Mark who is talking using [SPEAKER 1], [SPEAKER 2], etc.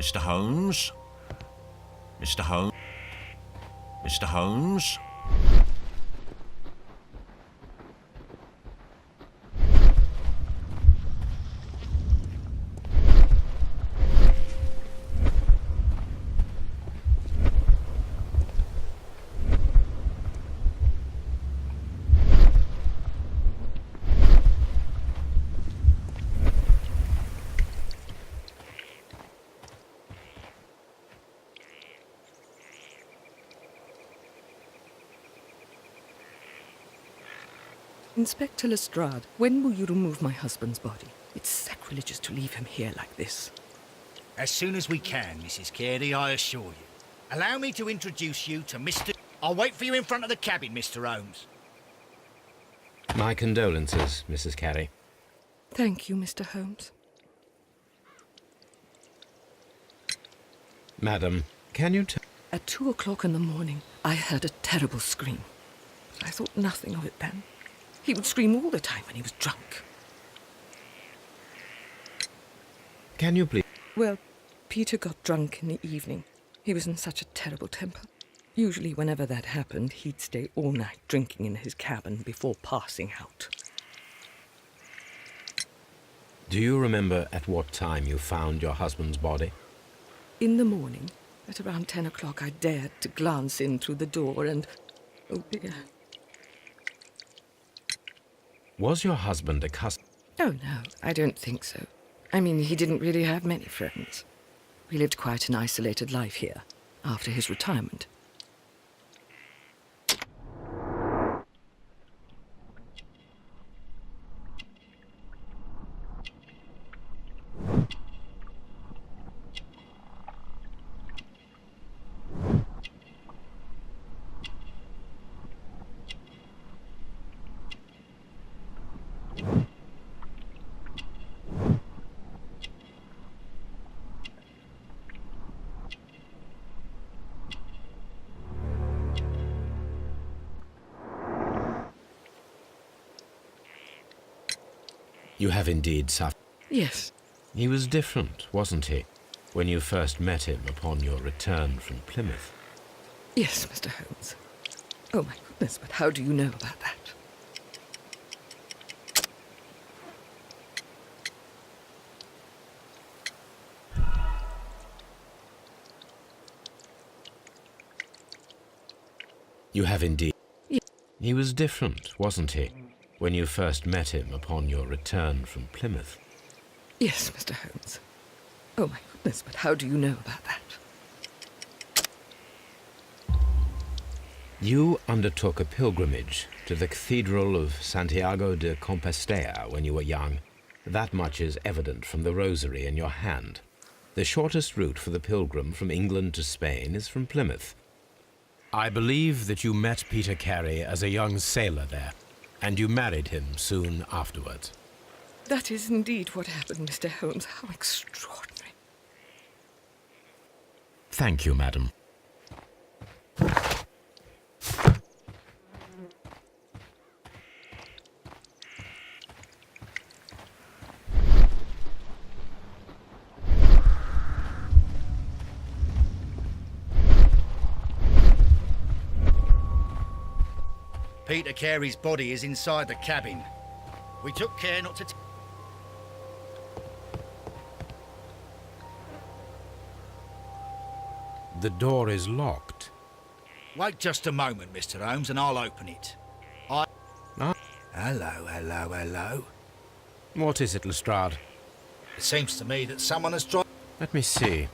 [SPEAKER 1] Mr. Holmes? Mr. Holmes? Mr. Holmes?
[SPEAKER 2] Inspector Lestrade, when will you remove my husband's body? It's sacrilegious to leave him here like this.
[SPEAKER 3] As soon as we can, Mrs. Carey, I assure you. Allow me to introduce you to Mr... I'll wait for you in front of the cabin, Mr. Holmes.
[SPEAKER 4] My condolences, Mrs. Carey.
[SPEAKER 2] Thank you, Mr. Holmes.
[SPEAKER 4] Madam, can you tell...
[SPEAKER 2] At 2 o'clock in the morning, I heard a terrible scream. I thought nothing of it then. He would scream all the time when he was drunk.
[SPEAKER 4] Can you please...
[SPEAKER 2] Well, Peter got drunk in the evening. He was in such a terrible temper. Usually, whenever that happened, he'd stay all night drinking in his cabin before passing out.
[SPEAKER 4] Do you remember at what time you found your husband's body?
[SPEAKER 2] In the morning, at around 10 o'clock, I dared to glance in through the door and... oh dear.
[SPEAKER 4] Was your husband a customer?
[SPEAKER 2] Oh, no, I don't think so. I mean, he didn't really have many friends. We lived quite an isolated life here, after his retirement.
[SPEAKER 4] You have indeed suffered.
[SPEAKER 2] Yes.
[SPEAKER 4] He was different, wasn't he, when you first met him upon your return from Plymouth?
[SPEAKER 2] Yes, Mr. Holmes. Oh, my goodness, but how do you know about that?
[SPEAKER 4] You have indeed.
[SPEAKER 2] Yes.
[SPEAKER 4] He was different, wasn't he, when you first met him upon your return from Plymouth?
[SPEAKER 2] Yes, Mr. Holmes. Oh, my goodness, but how do you know about that?
[SPEAKER 4] You undertook a pilgrimage to the Cathedral of Santiago de Compostela when you were young. That much is evident from the rosary in your hand. The shortest route for the pilgrim from England to Spain is from Plymouth. I believe that you met Peter Carey as a young sailor there, and you married him soon afterwards.
[SPEAKER 2] That is indeed what happened, Mr. Holmes. How extraordinary.
[SPEAKER 4] Thank you, madam.
[SPEAKER 3] Peter Carey's body is inside the cabin. We took care not to...
[SPEAKER 4] The door is locked.
[SPEAKER 3] Wait just a moment, Mr. Holmes, and I'll open it.
[SPEAKER 4] Ah.
[SPEAKER 3] Hello, hello, hello.
[SPEAKER 4] What is it, Lestrade?
[SPEAKER 3] It seems to me that someone has tried...
[SPEAKER 4] Let me see.